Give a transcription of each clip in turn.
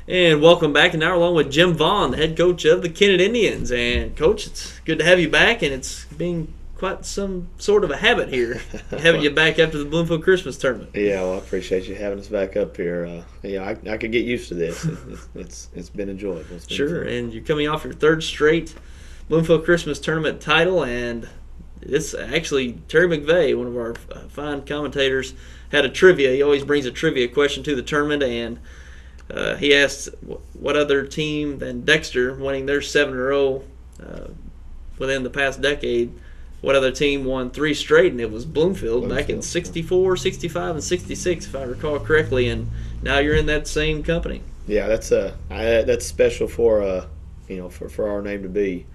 And welcome back, and now we're along with Jim Vaughan, the head coach of the Kennett Indians. And Coach, it's good to have you back, and it's being quite some sort of a habit here, having you back after the Bloomfield Christmas Tournament. Yeah, well, I appreciate you having us back up here. I could get used to this. It's been enjoyable. It's been Sure, fun. and you're coming off your third straight Bloomfield Christmas Tournament title, and it's actually Terry McVeigh, one of our fine commentators, had a trivia. He always brings a trivia question to the tournament, and he asked what other team than Dexter, winning their 7 in a row within the past decade, what other team won 3 straight, and it was Bloomfield back in 64, 65, and 66, if I recall correctly, and now you're in that same company. Yeah, that's special for for our name to be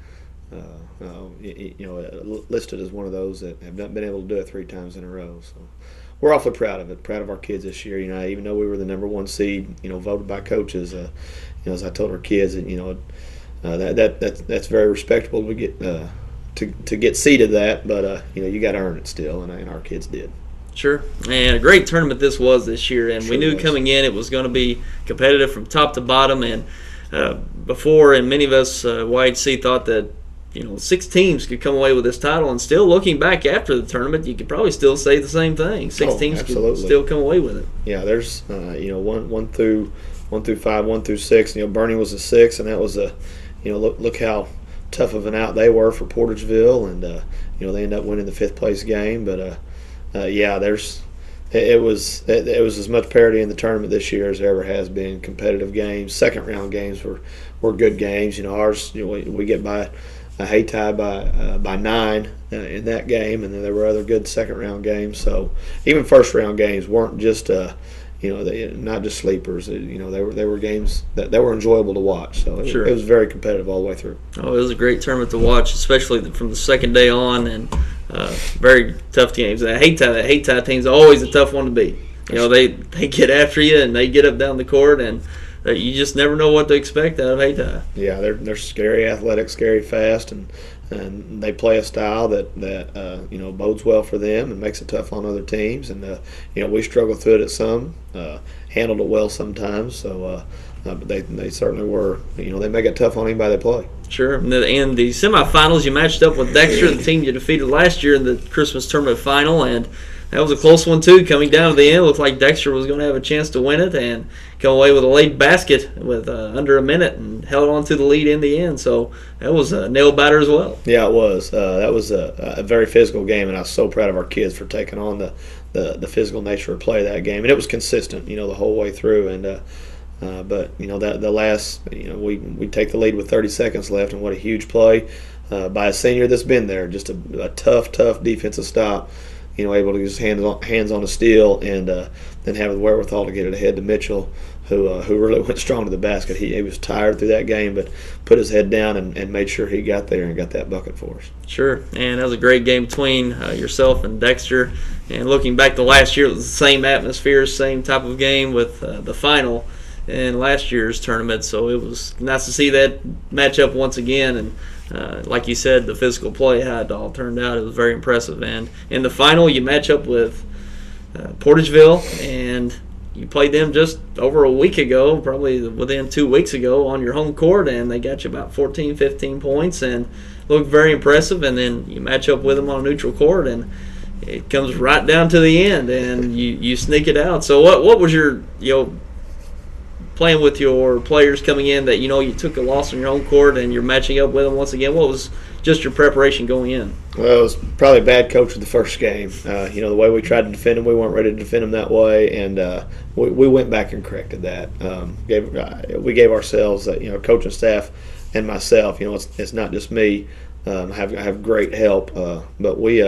listed as one of those that have not been able to do it 3 times in a row. So we're awfully proud of it. Proud of our kids this year. Even though we were the number 1 seed, voted by coaches. As I told our kids, that's very respectable to get to get seeded that, but you got to earn it still, and our kids did. Sure, and a great tournament this was this year, and we knew coming in it was going to be competitive from top to bottom. And before, and many of us YHC thought that 6 teams could come away with this title, and still looking back after the tournament, you could probably still say the same thing. 6 teams absolutely. could still come away with it. Yeah, there's one through 5, 1 through 6. Bernie was a 6, and that was a look how tough of an out they were for Portageville, and they ended up winning the 5th place game. But it was as much parity in the tournament this year as there ever has been. Competitive games, second round games were good games. Ours, we get by a hay tie by 9 in that game, and then there were other good second round games. So even first round games weren't just not just sleepers. They were games that were enjoyable to watch. So it was very competitive all the way through. Oh, it was a great tournament to watch, especially from the second day on, and very tough games. That hay tie team's always a tough one to beat. They get after you and they get up down the court, and you just never know what to expect out of hay tie. Yeah, they're scary athletic, scary fast, and they play a style that bodes well for them and makes it tough on other teams. And we struggle through it at some, handled it well sometimes. So, but they certainly were. They make it tough on anybody they play. Sure. In the semifinals, you matched up with Dexter, the team you defeated last year in the Christmas tournament final, and that was a close one too. Coming down to the end, it looked like Dexter was going to have a chance to win it and come away with a late basket with under a minute and held on to the lead in the end. So that was a nail biter as well. Yeah, it was. That was a very physical game, and I was so proud of our kids for taking on the physical nature of play of that game. And it was consistent, the whole way through. And but the last, we take the lead with 30 seconds left, and what a huge play by a senior that's been there. Just a tough defensive stop. Able to just hands on a steal, and then have the wherewithal to get it ahead to Mitchell, who really went strong to the basket. He was tired through that game, but put his head down and made sure he got there and got that bucket for us. Sure, and that was a great game between yourself and Dexter. And looking back to last year, it was the same atmosphere, same type of game with the final in last year's tournament. So it was nice to see that matchup once again, and like you said, the physical play, how it all turned out, it was very impressive. And in the final, you match up with Portageville, and you played them just over a week ago, probably within 2 weeks ago, on your home court, and they got you about 14, 15 points and looked very impressive. And then you match up with them on a neutral court, and it comes right down to the end, and you sneak it out. So what was your playing with your players coming in that you took a loss on your own court and you're matching up with them once again? What was just your preparation going in? Well, it was probably a bad coach of the first game. The way we tried to defend them, we weren't ready to defend them that way, and we went back and corrected that. We gave ourselves, coaching staff and myself, it's not just me. I have great help, but we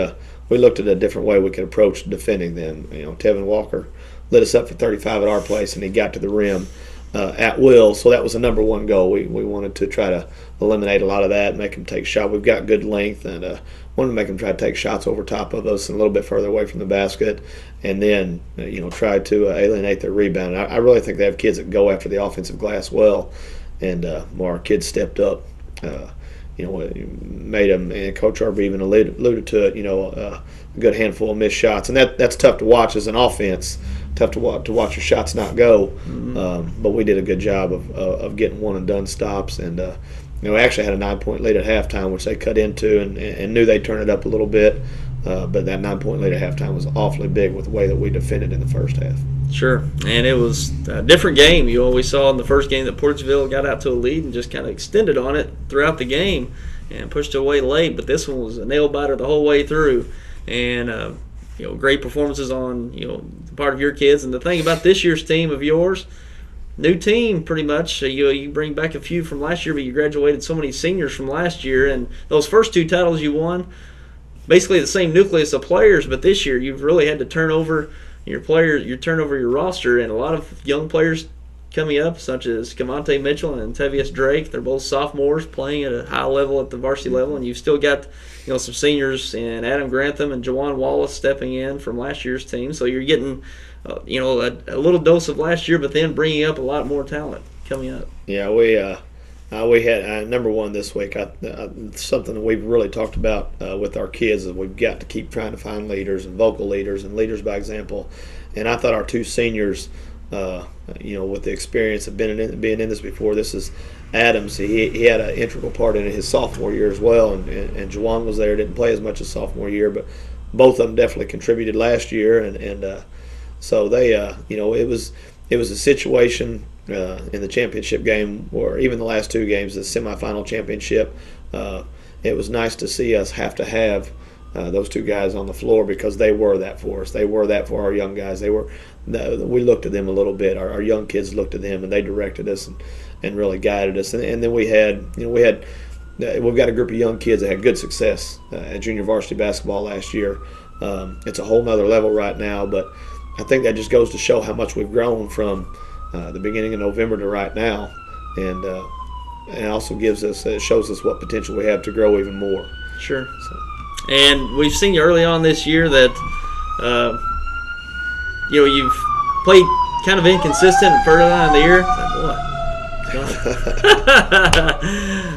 looked at a different way we could approach defending them. Tevin Walker lit us up for 35 at our place, and he got to the rim at will. So that was the number 1 goal. We wanted to try to eliminate a lot of that, make them take shots. We've got good length, and wanted to make them try to take shots over top of us and a little bit further away from the basket, and then try to alienate their rebound. I really think they have kids that go after the offensive glass well, and our kids stepped up. Made them, and Coach Arby even alluded to it, a good handful of missed shots. And that's tough to watch as an offense tough to watch your shots not go. But we did a good job of getting one and done stops, and we actually had a 9-point lead at halftime, which they cut into and knew they'd turn it up a little bit. But that 9-point lead at halftime was awfully big with the way that we defended in the first half. Sure, and it was a different game. We saw in the first game that Portsville got out to a lead and just kind of extended on it throughout the game and pushed it away late. But this one was a nail biter the whole way through, and great performances on the part of your kids. And the thing about this year's team of yours, new team pretty much. You bring back a few from last year, but you graduated so many seniors from last year, and those first 2 titles you won, basically the same nucleus of players. But this year you've really had to turn over your roster, and a lot of young players coming up, such as Cavante Mitchell and Tevius Drake. They're both sophomores playing at a high level at the varsity level, and you've still got some seniors in Adam Grantham and Jawan Wallace stepping in from last year's team. So you're getting a little dose of last year, but then bringing up a lot more talent coming up. Yeah, we had number one this week. Something that we've really talked about with our kids is we've got to keep trying to find leaders and vocal leaders and leaders by example. And I thought our 2 seniors, with the experience of being in this before, this is Adams. He had an integral part in his sophomore year as well, and Jawan was there. Didn't play as much as sophomore year, but both of them definitely contributed last year. And so they, it was a situation in the championship game, or even the last 2 games, the semifinal championship. It was nice to see us have to have those 2 guys on the floor, because they were that for us. They were that for our young guys. We looked at them a little bit. Our young kids looked at them, and they directed us and really guided us. And then we've got a group of young kids that had good success at junior varsity basketball last year. It's a whole nother level right now, but I think that just goes to show how much we've grown from the beginning of November to right now, and it also shows us what potential we have to grow even more. Sure. And we've seen you early on this year that you've played kind of inconsistent further on in the year.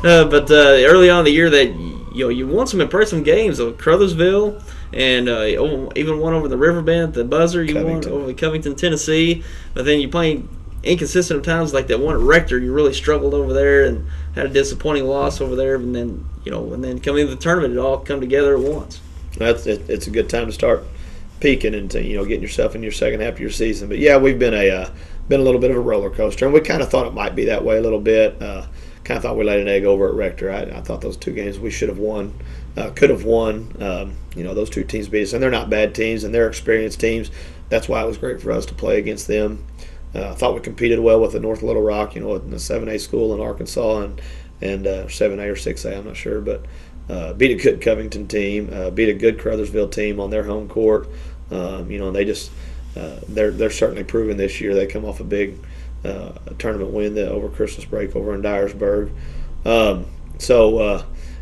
But early on in the year that you won some impressive games of Crothersville, and even one over the Riverbend at the buzzer. You won over Covington, Tennessee. But then you playing inconsistent times like that one at Rector. You really struggled over there and had a disappointing loss over there. And then coming into the tournament, it all come together at once. It's a good time to start peaking into getting yourself in your second half of your season. But yeah, we've been a little bit of a roller coaster, and we kind of thought it might be that way a little bit. Kind of thought we laid an egg over at Rector. I thought those 2 games we should have won, could have won. Those 2 teams beat us, and they're not bad teams, and they're experienced teams. That's why it was great for us to play against them. I thought we competed well with the North Little Rock, in the 7A school in Arkansas, and 7A or 6A, I'm not sure, but beat a good Covington team, beat a good Crothersville team on their home court. And they just they're certainly proving this year. They come off a big tournament win over Christmas break over in Dyersburg.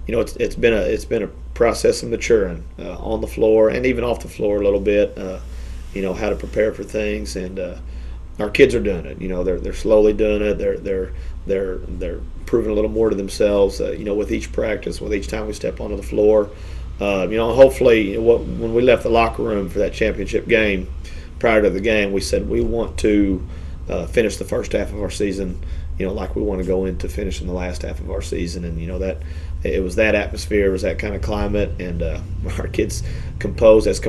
It's been a process of maturing on the floor and even off the floor a little bit. How to prepare for things, and our kids are doing it. They're slowly doing it. They're proving a little more to themselves. With each practice, with each time we step onto the floor. Hopefully, when we left the locker room for that championship game, prior to the game, we said we want to finish the first half of our season, like we want to go into finishing the last half of our season. And that it was that atmosphere, it was that kind of climate, and our kids composed as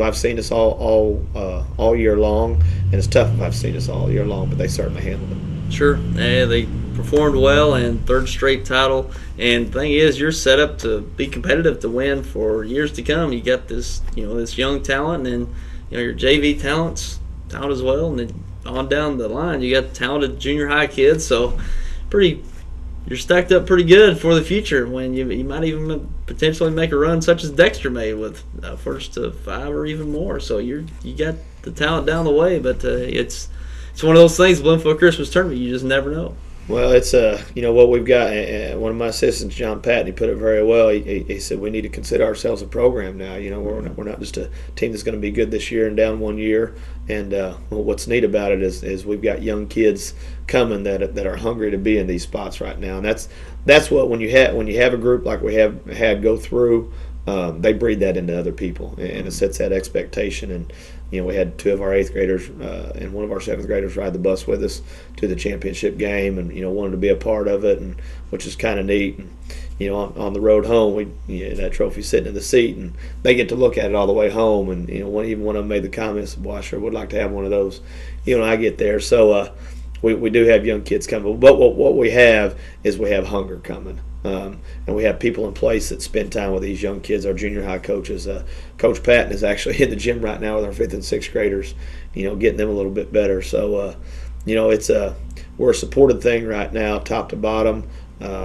I've seen us all year long, and it's tough if I've seen us all year long, but they certainly handled it. Sure, they performed well, and 3rd straight title. And the thing is, you're set up to be competitive to win for years to come. You got this, this young talent, and your JV talent as well, and then on down the line, you got talented junior high kids. So, you're stacked up pretty good for the future. When you might even potentially make a run such as Dexter made with first to 5 or even more. So you got the talent down the way, but it's one of those things. Bloomfield Christmas Tournament, you just never know. Well, it's what we've got. One of my assistants, John Patton, he put it very well. He said we need to consider ourselves a program now. We're not just a team that's going to be good this year and down 1 year. And what's neat about it is we've got young kids coming that are hungry to be in these spots right now. And that's what when you have a group like we have had go through, they breed that into other people, and it sets that expectation. And we had 2 of our 8th graders and 1 of our 7th graders ride the bus with us to the championship game, and wanted to be a part of it, and which is kind of neat. And on the road home, that trophy sitting in the seat, and they get to look at it all the way home. And even one of them made the comments, "Boy, I sure would like to have one of those." When I get there, so we do have young kids coming. But what we have is we have hunger coming. And we have people in place that spend time with these young kids. Our junior high coaches, Coach Patton is actually in the gym right now with our 5th and 6th graders, getting them a little bit better. So, we're a supported thing right now, top to bottom.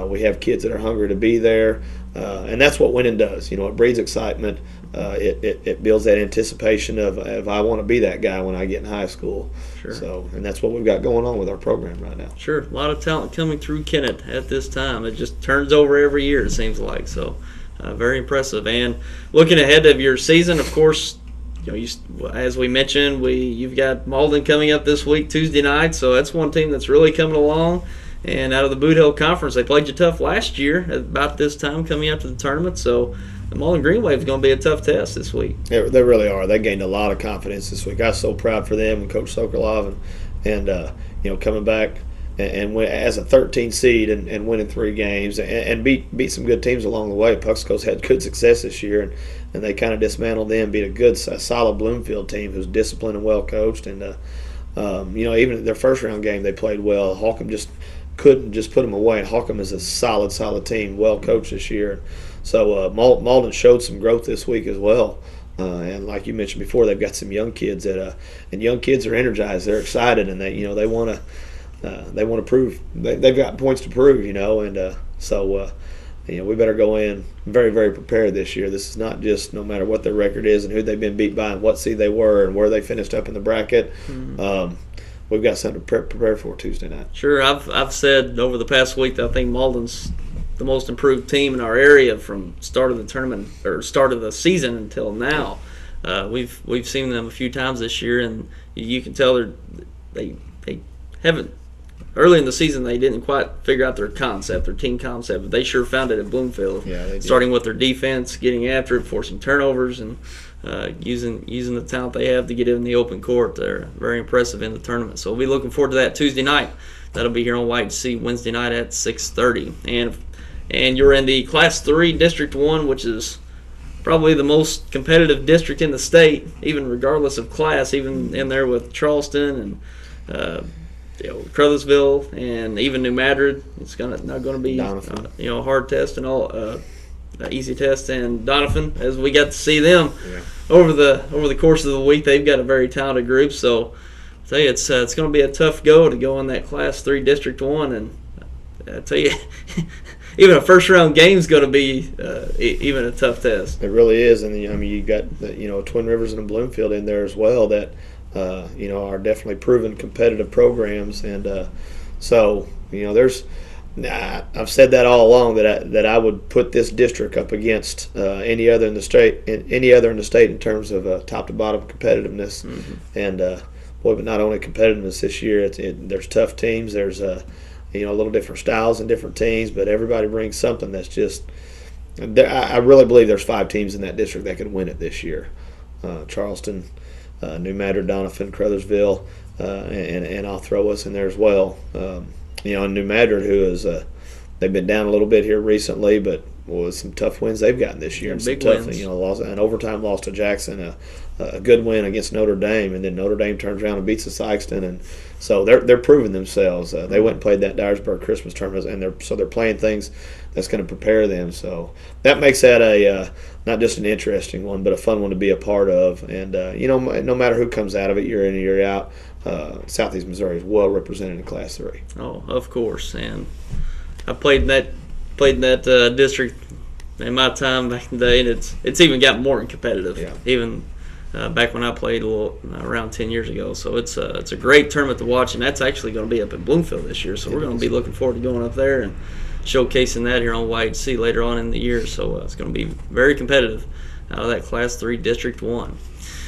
We have kids that are hungry to be there, and that's what winning does. It breeds excitement. It builds that anticipation of I want to be that guy when I get in high school. Sure. So, and that's what we've got going on with our program right now. Sure, a lot of talent coming through Kennett at this time. It just turns over every year, it seems like. So, very impressive. And looking ahead of your season, of course, as we mentioned, you've got Malden coming up this week, Tuesday night. So that's one team that's really coming along. And out of the Boot Hill Conference, they played you tough last year at about this time coming up to the tournament. So the Malden Green Wave is going to be a tough test this week. They really are. They gained a lot of confidence this week. I was so proud for them and Coach Sokolov and coming back and win as a 13 seed and winning 3 games and beat some good teams along the way. Puxco's had good success this year, and they kind of dismantled them, beat a solid Bloomfield team who's disciplined and well coached. And even their first round game they played well. Holcomb just couldn't just put them away. And Holcomb is a solid team, well coached this year. So Malden showed some growth this week as well. And like you mentioned before, they've got some young kids and young kids are energized. They're excited, and they want to prove they've got points to prove. So we better go in very, very prepared this year. This is not just no matter what their record is and who they've been beat by and what seed they were and where they finished up in the bracket. Mm-hmm. We've got something to prepare for Tuesday night. Sure, I've said over the past week that I think Malden's the most improved team in our area from start of the tournament or start of the season until now. We've seen them a few times this year, and you can tell they haven't. Early in the season, they didn't quite figure out their team concept, but they sure found it at Bloomfield. Yeah, they did. Starting with their defense, getting after it, forcing turnovers, and using the talent they have to get in the open court. They're very impressive in the tournament. So we'll be looking forward to that Tuesday night. That'll be here on YHC Wednesday night at 6:30. And you're in the Class 3 District 1, which is probably the most competitive district in the state, even regardless of class, even in there with Charleston and Crothersville and even New Madrid. It's not going to be a hard test and all easy test. And Doniphan, as we got to see them over the course of the week, they've got a very talented group. So I tell you, it's going to be a tough go to go in that Class 3 District 1, and I tell you. Even a first-round game is going to be even a tough test. It really is, and you got Twin Rivers and Bloomfield in there as well that are definitely proven competitive programs, and so there's. I've said that all along that I would put this district up against any other in the state in terms of top to bottom competitiveness, and but not only competitiveness this year. There's tough teams. There's a little different styles and different teams, but everybody brings something that's just. I really believe there's 5 teams in that district that could win it this year. Charleston, New Madrid, Doniphan, Crothersville, and I'll throw us in there as well. And New Madrid, who is they've been down a little bit here recently, but with some tough wins they've gotten this year. Yeah, and big some tough, wins. Lost an overtime loss to Jackson, a good win against Notre Dame, and then Notre Dame turns around and beats the Sykeston, and so they're proving themselves. They went and played that Dyersburg Christmas tournament, and they're playing things that's going to prepare them. So that makes that a not just an interesting one, but a fun one to be a part of. And no matter who comes out of it, year in and year out, Southeast Missouri is well represented in Class 3. Oh, of course, and I played in that district in my time back in the day, and it's even gotten more competitive. Yeah. Even back when I played around 10 years ago. So it's a great tournament to watch, and that's actually going to be up in Bloomfield this year. So we're going to be looking forward to going up there and showcasing that here on YHC later on in the year. So it's going to be very competitive out of that Class 3 District 1.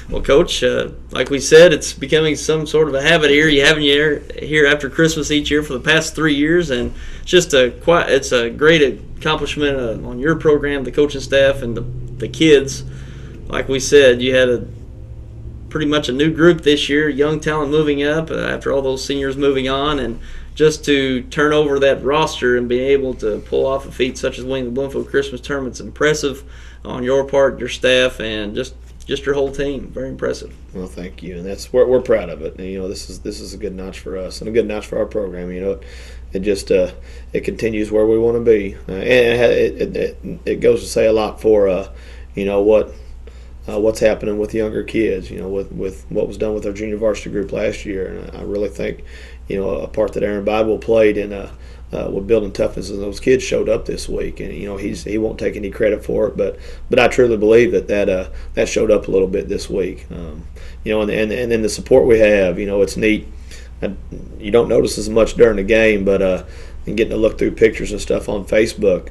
Well, Coach, like we said, it's becoming some sort of a habit here. You having you here after Christmas each year for the past 3 years, and it's just it's a great accomplishment on your program, the coaching staff, and the kids. Like we said, you had pretty much a new group this year, young talent moving up after all those seniors moving on, and just to turn over that roster and be able to pull off a feat such as winning the Bloomfield Christmas Tournament is impressive on your part, your staff, and just your whole team. Very impressive. Well, thank you, and that's we're proud of it. And, this is a good notch for us and a good notch for our program. It just it continues where we want to be, and it goes to say a lot for what's happening with younger kids. With what was done with our junior varsity group last year, and I really think a part that Aaron Bidwell played in with building toughness, and those kids showed up this week, and he won't take any credit for it, but I truly believe that showed up a little bit this week. And then the support we have, it's neat. You don't notice as much during the game, but and getting to look through pictures and stuff on Facebook,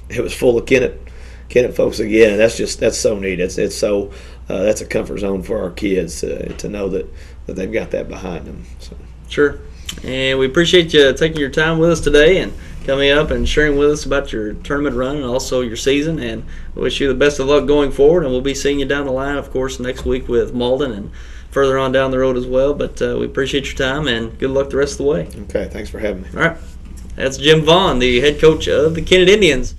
it was full of Kennett folks again, and that's so neat. It's so that's a comfort zone for our kids to know that they've got that behind them. So. Sure. And we appreciate you taking your time with us today and coming up and sharing with us about your tournament run and also your season. And we wish you the best of luck going forward. And we'll be seeing you down the line, of course, next week with Malden and further on down the road as well. But we appreciate your time and good luck the rest of the way. Okay, thanks for having me. All right. That's Jim Vaughan, the head coach of the Kennett Indians.